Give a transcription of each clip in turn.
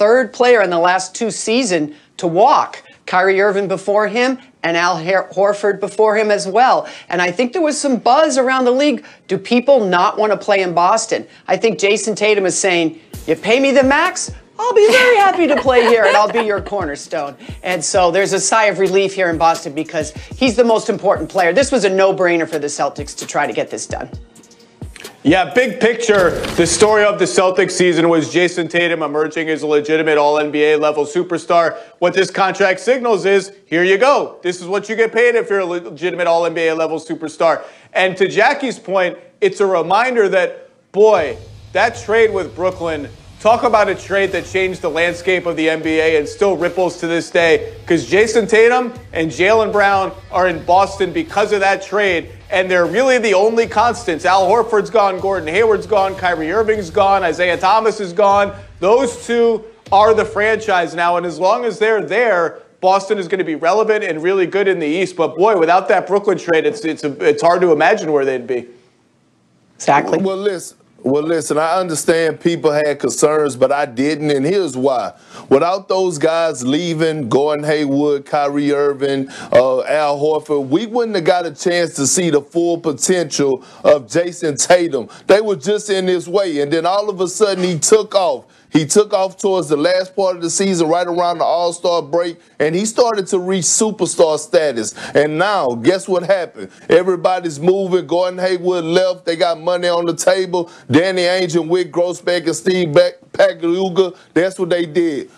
third player in the last 2 seasons to walk. Kyrie Irving before him and Al Horford before him as well. And I think there was some buzz around the league. Do people not want to play in Boston? I think Jason Tatum is saying, you pay me the max, I'll be very happy to play here, and I'll be your cornerstone. And so there's a sigh of relief here in Boston because he's the most important player. This was a no-brainer for the Celtics to try to get this done. Yeah, big picture, the story of the Celtics season was Jason Tatum emerging as a legitimate all-NBA level superstar. What this contract signals is, here you go. This is what you get paid if you're a legitimate all-NBA level superstar. And to Jackie's point, it's a reminder that, boy, that trade with Brooklyn, talk about a trade that changed the landscape of the NBA and still ripples to this day, because Jason Tatum and Jaylen Brown are in Boston because of that trade, and they're really the only constants. Al Horford's gone, Gordon Hayward's gone, Kyrie Irving's gone, Isaiah Thomas is gone. Those two are the franchise now, and as long as they're there, Boston is going to be relevant and really good in the East. But boy, without that Brooklyn trade, it's hard to imagine where they'd be. Exactly. Well, listen, I understand people had concerns, but I didn't, and here's why. Without those guys leaving, Gordon Hayward, Kyrie Irving, Al Horford, we wouldn't have got a chance to see the full potential of Jason Tatum. They were just in his way, and then all of a sudden he took off. He took off towards the last part of the season, right around the All-Star break, and he started to reach superstar status. And now, guess what happened? Everybody's moving. Gordon Hayward left. They got money on the table. Danny Ainge and Wick Grossbeck and Steve Pagliuca, that's what they did.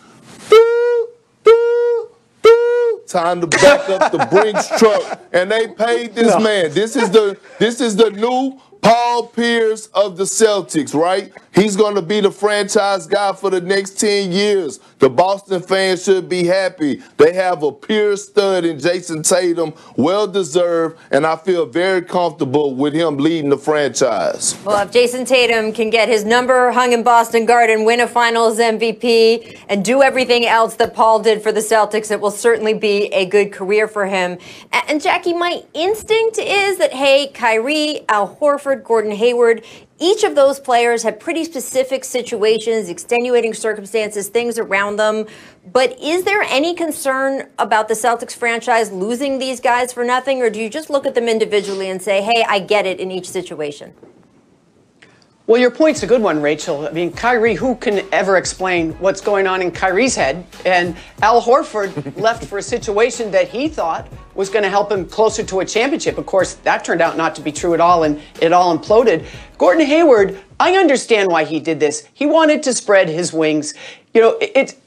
Time to back up the Brinks truck. And they paid this man. This is the new Paul Pierce of the Celtics, right? He's going to be the franchise guy for the next 10 years. The Boston fans should be happy. They have a pure stud in Jason Tatum, well-deserved, and I feel very comfortable with him leading the franchise. Well, if Jason Tatum can get his number hung in Boston Garden, win a Finals MVP, and do everything else that Paul did for the Celtics, it will certainly be a good career for him. And Jackie, my instinct is that, hey, Kyrie, Al Horford, Gordon Hayward, each of those players had pretty specific situations, extenuating circumstances, things around them. But is there any concern about the Celtics franchise losing these guys for nothing? Or do you just look at them individually and say, hey, I get it in each situation? Well, your point's a good one, Rachel. I mean, Kyrie, who can ever explain what's going on in Kyrie's head? And Al Horford left for a situation that he thought was going to help him closer to a championship. Of course, that turned out not to be true at all, and it all imploded. Gordon Hayward, I understand why he did this. He wanted to spread his wings. You know,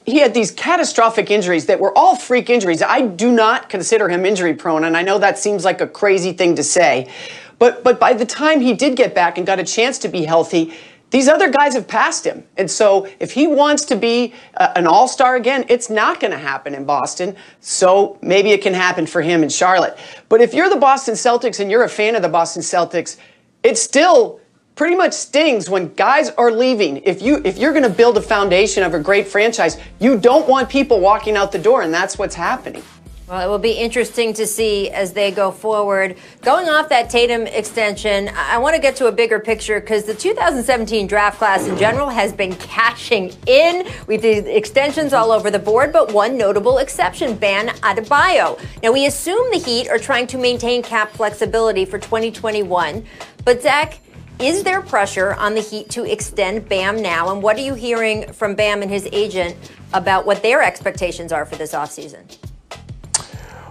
he had these catastrophic injuries that were all freak injuries. I do not consider him injury prone, and I know that seems like a crazy thing to say. But by the time he did get back and got a chance to be healthy, these other guys have passed him. And so if he wants to be an all-star again, it's not going to happen in Boston. So maybe it can happen for him in Charlotte. But if you're the Boston Celtics and you're a fan of the Boston Celtics, it still pretty much stings when guys are leaving. If you're going to build a foundation of a great franchise, you don't want people walking out the door, and that's what's happening. Well, it will be interesting to see as they go forward. Going off that Tatum extension, I want to get to a bigger picture because the 2017 draft class in general has been cashing in with the extensions all over the board, but one notable exception, Bam Adebayo. Now, we assume the Heat are trying to maintain cap flexibility for 2021, but Zach, is there pressure on the Heat to extend Bam now? And what are you hearing from Bam and his agent about what their expectations are for this offseason?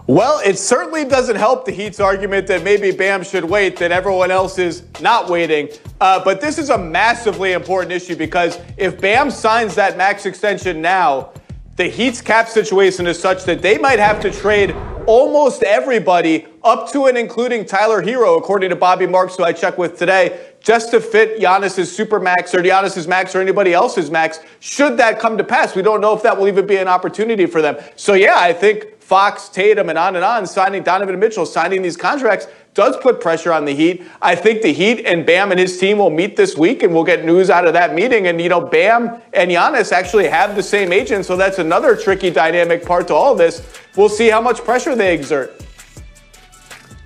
Well, it certainly doesn't help the Heat's argument that maybe Bam should wait, that everyone else is not waiting. But this is a massively important issue because if Bam signs that max extension now, the Heat's cap situation is such that they might have to trade almost everybody up to and including Tyler Hero, according to Bobby Marks, who I checked with today, just to fit Giannis's super max or Giannis's max or anybody else's max. Should that come to pass, we don't know if that will even be an opportunity for them. So yeah, I think Fox, Tatum, and on, signing Donovan Mitchell, signing these contracts does put pressure on the Heat. I think the Heat and Bam and his team will meet this week, and we'll get news out of that meeting. And, you know, Bam and Giannis actually have the same agent, so that's another tricky dynamic part to all this. We'll see how much pressure they exert.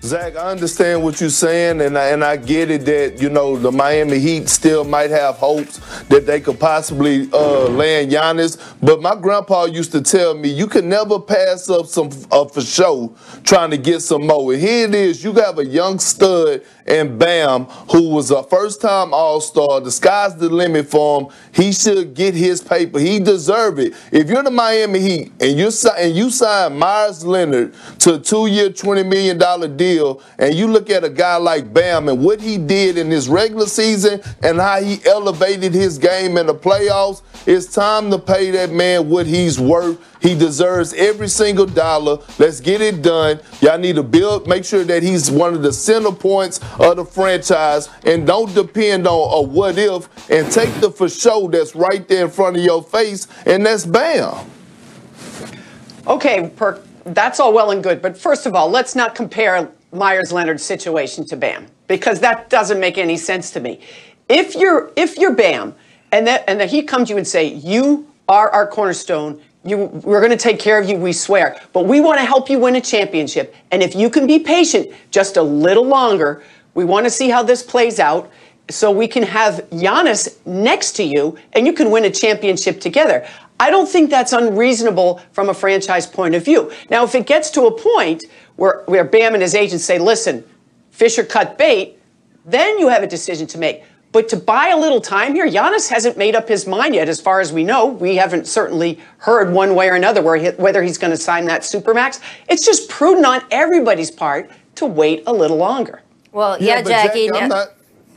Zach, I understand what you're saying, and I get it that, you know, the Miami Heat still might have hopes that they could possibly land Giannis. But my grandpa used to tell me you can never pass up some for show trying to get some more. And here it is, you have a young stud in Bam who was a first-time All-Star. The sky's the limit for him. He should get his paper. He deserves it. If you're the Miami Heat and you sign Myers Leonard to a 2-year, $20 million deal, and you look at a guy like Bam and what he did in his regular season and how he elevated his game in the playoffs, it's time to pay that man what he's worth. He deserves every single dollar. Let's get it done. Y'all need to make sure that he's one of the center points of the franchise, and don't depend on a what if, and take the for sure that's right there in front of your face, and that's Bam. Okay, Perk, that's all well and good, but first of all, let's not compare Myers Leonard's situation to Bam, because that doesn't make any sense to me. If you're Bam and the Heat come to you and say, you are our cornerstone, we're going to take care of you, we swear, but we want to help you win a championship, and if you can be patient just a little longer, we want to see how this plays out so we can have Giannis next to you and you can win a championship together. I don't think that's unreasonable from a franchise point of view. Now, if it gets to a point where Bam and his agents say, listen, fish or cut bait, then you have a decision to make. But to buy a little time here, Giannis hasn't made up his mind yet, as far as we know. We haven't certainly heard one way or another whether he's going to sign that Supermax. It's just prudent on everybody's part to wait a little longer. Well, yeah, Jackie.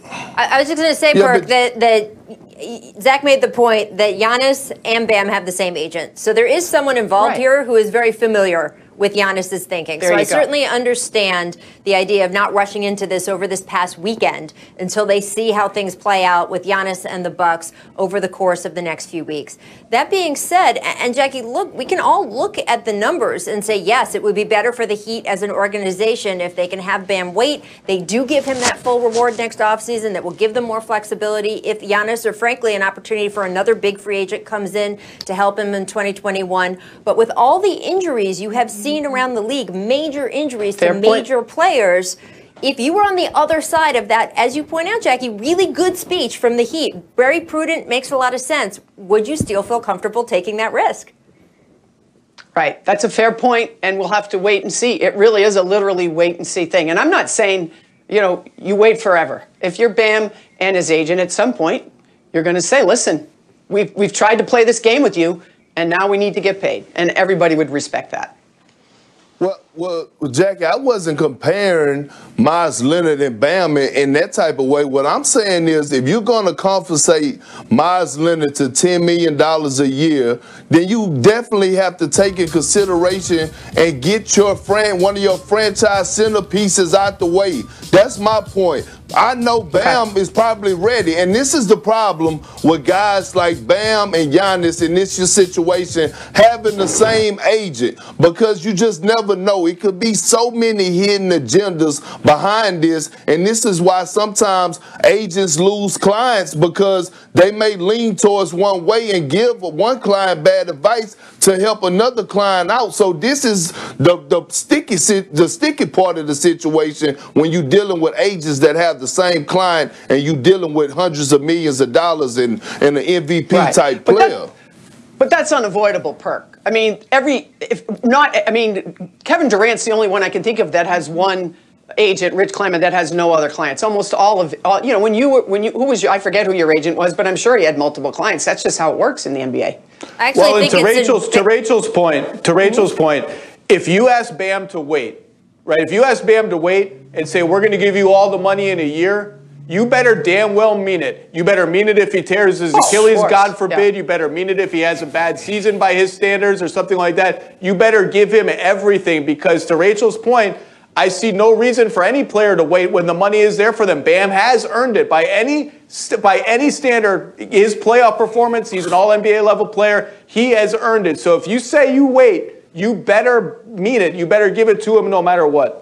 I was just going to say, Perk, that Zach made the point that Giannis and Bam have the same agent. So there is someone involved here who is very familiar with Giannis's thinking. So I certainly understand the idea of not rushing into this over this past weekend until they see how things play out with Giannis and the Bucks over the course of the next few weeks. That being said, and Jackie, look, we can all look at the numbers and say, yes, it would be better for the Heat as an organization if they can have Bam wait. They do give him that full reward next offseason that will give them more flexibility if Giannis, or frankly, an opportunity for another big free agent comes in to help him in 2021. But with all the injuries you have seen around the league, major injuries to major players, if you were on the other side of that, as you point out, Jackie, really good speech from the Heat, very prudent, makes a lot of sense, would you still feel comfortable taking that risk? Right. That's a fair point, and we'll have to wait and see. It really is a literally wait and see thing. And I'm not saying, you know, you wait forever. If you're Bam and his agent, at some point, you're going to say, listen, we've tried to play this game with you, and now we need to get paid. And everybody would respect that. Well, Jackie, I wasn't comparing Myers Leonard and Bam in that type of way. What I'm saying is, if you're going to compensate Myers Leonard to $10 million a year, then you definitely have to take in consideration and get your one of your franchise centerpieces out the way. That's my point. I know Bam is probably ready, and this is the problem with guys like Bam and Giannis in this situation having the same agent, because you just never know. It could be so many hidden agendas behind this, and this is why sometimes agents lose clients, because they may lean towards one way and give one client bad advice to help another client out. So this is the sticky part of the situation when you're dealing with agents that have the same client and you dealing with hundreds of millions of dollars in an MVP type player. But that's unavoidable, Perk. I mean, Kevin Durant's the only one I can think of that has one agent, Rich Kleiman, that has no other clients. Almost all of, you know, I forget who your agent was, but I'm sure he had multiple clients. That's just how it works in the NBA. Well, and to Rachel's point, if you ask Bam to wait, right? If you ask Bam to wait and say, we're going to give you all the money in a year, you better damn well mean it. You better mean it if he tears his Achilles, God forbid. Yeah. You better mean it if he has a bad season by his standards or something like that. You better give him everything, because to Rachel's point, I see no reason for any player to wait when the money is there for them. Bam has earned it by any standard. His playoff performance, he's an all-NBA level player. He has earned it. So if you say you wait, you better mean it. You better give it to him no matter what.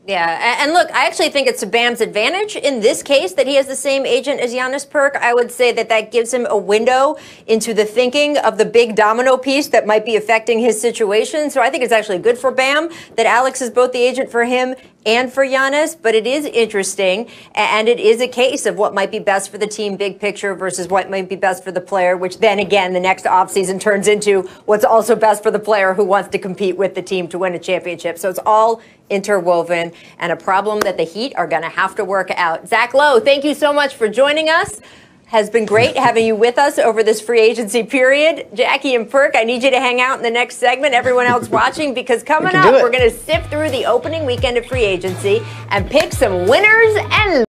Yeah, and look, I actually think it's to Bam's advantage in this case that he has the same agent as Giannis, Perk. I would say that gives him a window into the thinking of the big domino piece that might be affecting his situation. So I think it's actually good for Bam that Alex is both the agent for him and for Giannis, but it is interesting, and it is a case of what might be best for the team big picture versus what might be best for the player, which then again the next offseason turns into what's also best for the player who wants to compete with the team to win a championship. So it's all interwoven and a problem that the Heat are going to have to work out. Zach Lowe, thank you so much for joining us. Has been great having you with us over this free agency period. Jackie and Perk, I need you to hang out in the next segment, everyone else watching, because coming up, we're going to sift through the opening weekend of free agency and pick some winners and